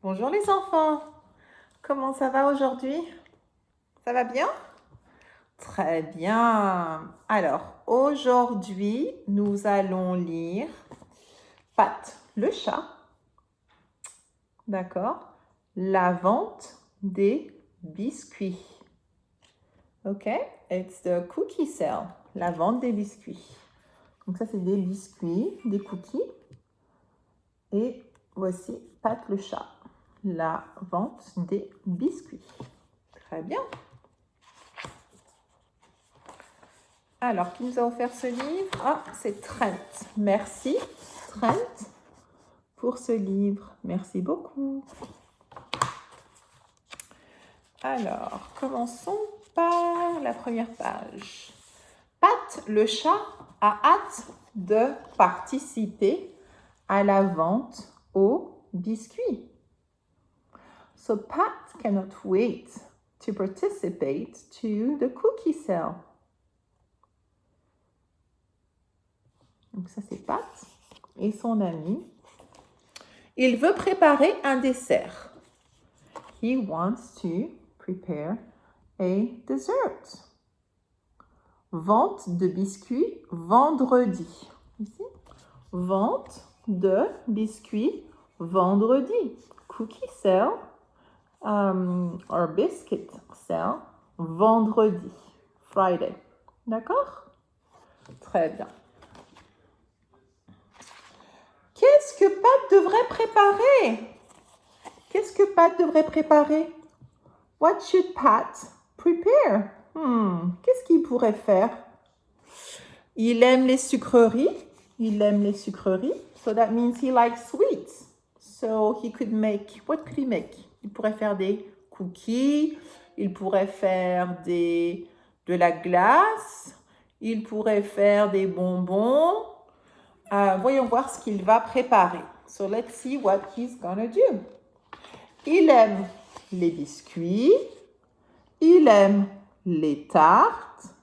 Bonjour les enfants, comment ça va aujourd'hui? Ça va bien? Très bien. Alors, aujourd'hui, nous allons lire Pat le chat, d'accord? La vente des biscuits. Ok? It's the cookie sale, la vente des biscuits. Donc ça, c'est des biscuits, des cookies. Et voici Pat le chat, la vente des biscuits. Très bien. Alors, qui nous a offert ce livre? Ah, c'est Trent. Merci, Trent, pour ce livre. Merci beaucoup. Alors, commençons par la première page. Pat le chat a hâte de participer à la vente aux biscuits. So Pat cannot wait to participate to the cookie sale. Donc ça, c'est Pat et son ami. Il veut préparer un dessert. He wants to prepare a dessert. Vente de biscuits vendredi. Ici. Vente de biscuits vendredi. Cookie sale or biscuit sale vendredi. Friday. D'accord? Très bien. Qu'est-ce que Pat devrait préparer? Qu'est-ce que Pat devrait préparer? What should Pat prepare? Qu'est-ce qu'il pourrait faire? Il aime les sucreries. Il aime les sucreries. So that means he likes sweets. So he could make, what could he make? Il pourrait faire des cookies. Il pourrait faire de la glace. Il pourrait faire des bonbons. Voyons voir ce qu'il va préparer. So let's see what he's gonna do. Il aime les biscuits, il aime les tartes,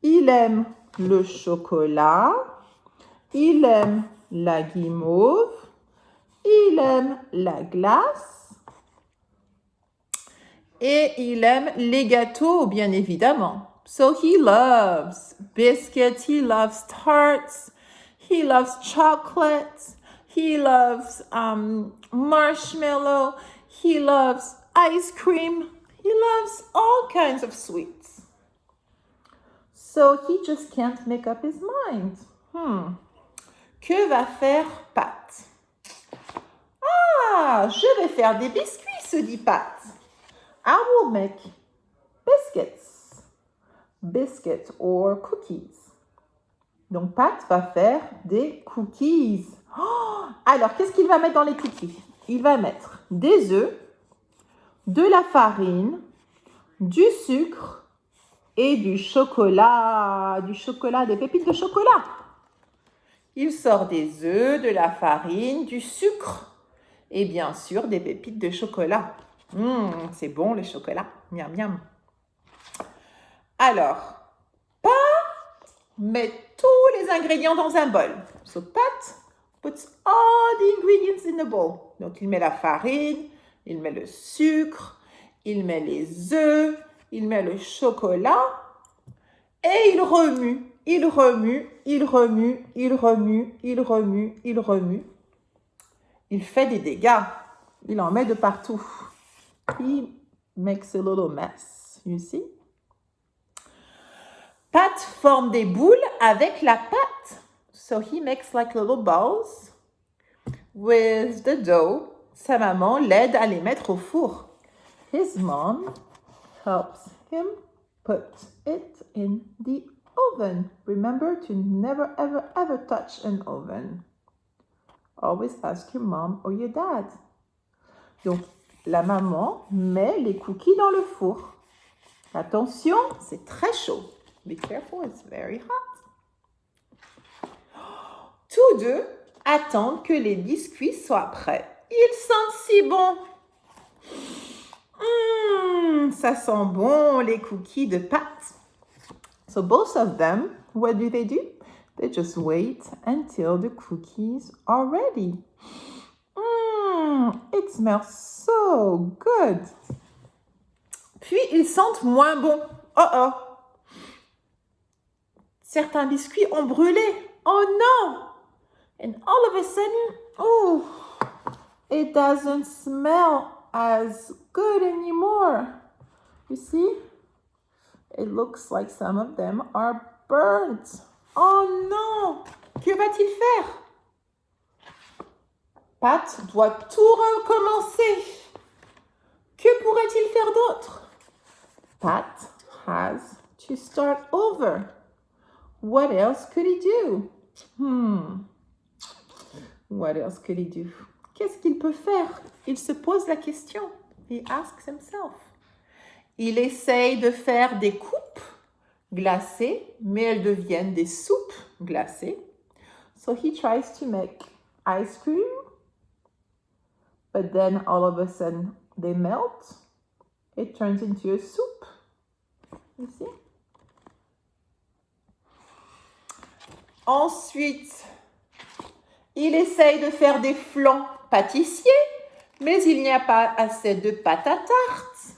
il aime le chocolat, il aime la guimauve, il aime la glace et il aime les gâteaux, bien évidemment. So he loves biscuits, he loves tarts, he loves chocolate, he loves marshmallow, he loves ice cream, he loves all kinds of sweets. So he just can't make up his mind. Que va faire Pat? Ah, je vais faire des biscuits, se dit Pat. I will make biscuits. Biscuits or cookies. Donc, Pat va faire des cookies. Oh, alors, qu'est-ce qu'il va mettre dans les cookies? Il va mettre des œufs, de la farine, du sucre et du chocolat. Du chocolat, des pépites de chocolat. Il sort des œufs, de la farine, du sucre et bien sûr des pépites de chocolat. C'est bon le chocolat. Miam, miam. Alors, Pat met tous les ingrédients dans un bol. So Pat puts all the ingredients in the bowl. Donc, il met la farine, il met le sucre, il met les œufs, il met le chocolat et il remue, il remue, il remue, il remue, il remue, il remue. Il fait des dégâts. Il en met de partout. He makes a little mess, you see? Pat forme des boules avec la pâte. So he makes like little balls with the dough. Sa maman l'aide à les mettre au four. His mom helps him put it in the oven. Remember to never, ever, ever touch an oven. Always ask your mom or your dad. Donc, la maman met les cookies dans le four. Attention, c'est très chaud. Be careful, it's very hot. Tous deux attendent que les biscuits soient prêts. Ils sentent si bon. Ça sent bon, les cookies de Pat. So both of them, what do? They just wait until the cookies are ready. It's smell so good. Puis, ils sentent moins bon. Oh oh. Certains biscuits ont brûlé. Oh no! And all of a sudden, oh, it doesn't smell as good anymore. You see? It looks like some of them are burnt. Oh non! Que va-t-il faire? Pat doit tout recommencer. Que pourrait-il faire d'autre? Pat has to start over. What else could he do? What else could he do? Qu'est-ce qu'il peut faire? Il se pose la question. He asks himself. Il essaye de faire des coupes glacées, mais elles deviennent des soupes glacées. So he tries to make ice cream, but then all of a sudden they melt. It turns into a soup. You see? Ensuite, il essaye de faire des flancs pâtissiers, mais il n'y a pas assez de pâte à tarte.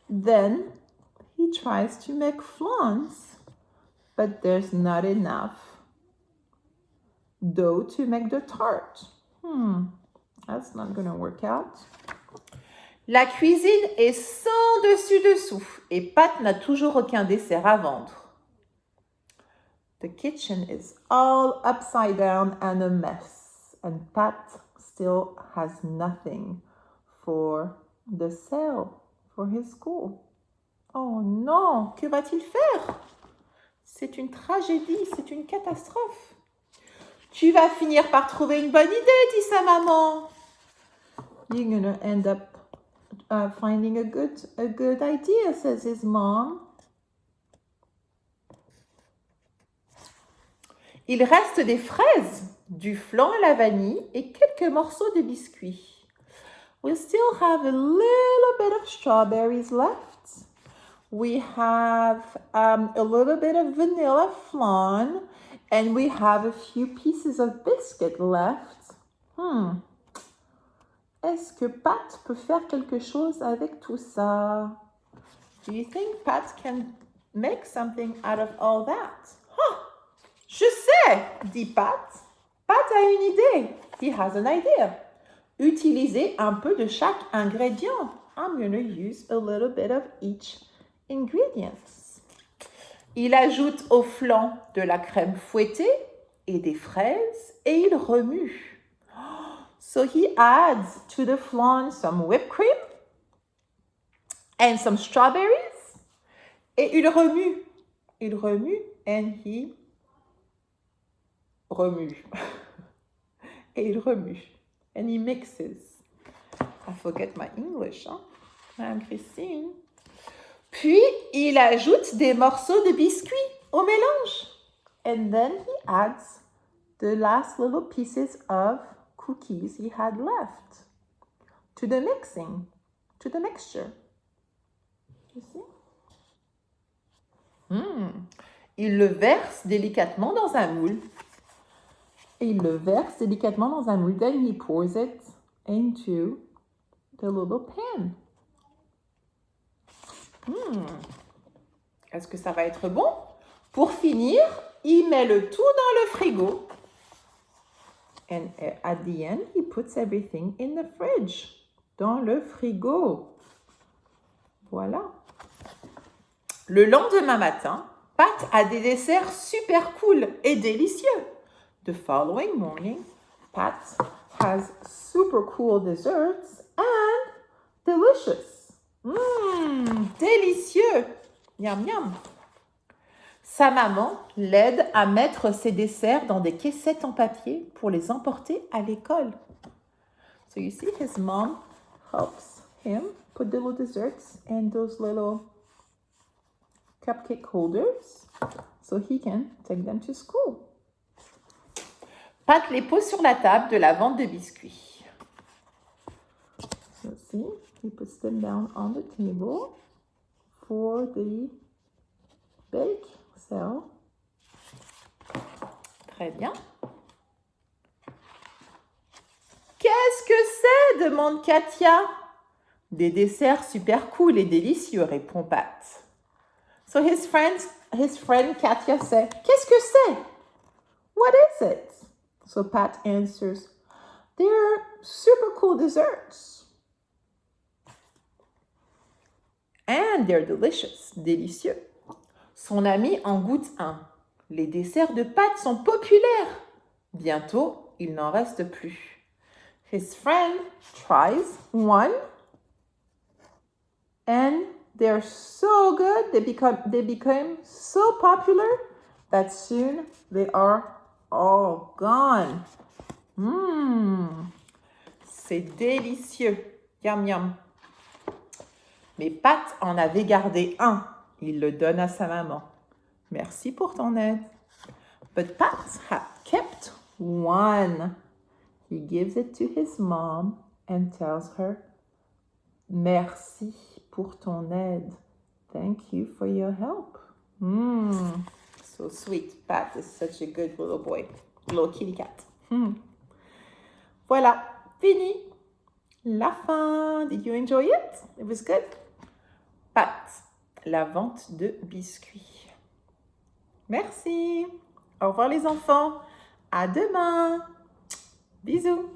Then he tries to make flans, but there's not enough dough to make the tart. That's not gonna work out. La cuisine est sans dessus-dessous et Pat n'a toujours aucun dessert à vendre. The kitchen is all upside down and a mess, and Pat still has nothing for the sale for his school. Oh non, que va-t-il faire? C'est une tragédie, c'est une catastrophe. Tu vas finir par trouver une bonne idée, dit sa maman. You're gonna end up finding a good idea, says his mom. Il reste des fraises, du flan à la vanille et quelques morceaux de biscuits. We still have a little bit of strawberries left. We have a little bit of vanilla flan and we have a few pieces of biscuit left. Est-ce que Pat peut faire quelque chose avec tout ça? Do you think Pat can make something out of all that? Je sais, dit Pat. Pat a une idée. He has an idea. Utilisez un peu de chaque ingrédient. I'm going to use a little bit of each ingredients. Il ajoute au flan de la crème fouettée et des fraises et il remue. So he adds to the flan some whipped cream and some strawberries et il remue. Il remue and he remue. Et il remue. And he mixes. I forget my English, hein? Madame Christine. Puis, il ajoute des morceaux de biscuits au mélange. And then he adds the last little pieces of cookies he had left to the mixing, to the mixture. You see? Il le verse délicatement dans un moule. Et il le verse délicatement dans un moule. Then he pours it into the little pan. Est-ce que ça va être bon? Pour finir, il met le tout dans le frigo. And at the end, he puts everything in the fridge. Dans le frigo. Voilà. Le lendemain matin, Pat a des desserts super cool et délicieux. The following morning, Pat has super cool desserts and delicious. Délicieux. Miam, miam. Sa maman l'aide à mettre ses desserts dans des caissettes en papier pour les emporter à l'école. So you see, his mom helps him put the little desserts in those little cupcake holders so he can take them to school. Pat les pose sur la table de la vente de biscuits. So see, he puts them down on the table for the bake sale. Très bien. Qu'est-ce que c'est? Demande Katia. Des desserts super cool et délicieux, répond Pat. So his friend Katia said, Qu'est-ce que c'est? What is it? So Pat answers, They're super cool desserts. And they're delicious, délicieux. Son ami en goûte un. Les desserts de Pat sont populaires. Bientôt, il n'en reste plus. His friend tries one, and they're so good, they became so popular that soon they are all gone. C'est délicieux. Yum yum. Mais Pat en avait gardé un. Il le donne à sa maman. Merci pour ton aide. But Pat had kept one. He gives it to his mom and tells her, Merci pour ton aide. Thank you for your help. So sweet. Pat is such a good little boy. Little kitty cat. Voilà, fini. La fin. Did you enjoy it? It was good. Pat, la vente de biscuits. Merci. Au revoir les enfants. À demain. Bisous.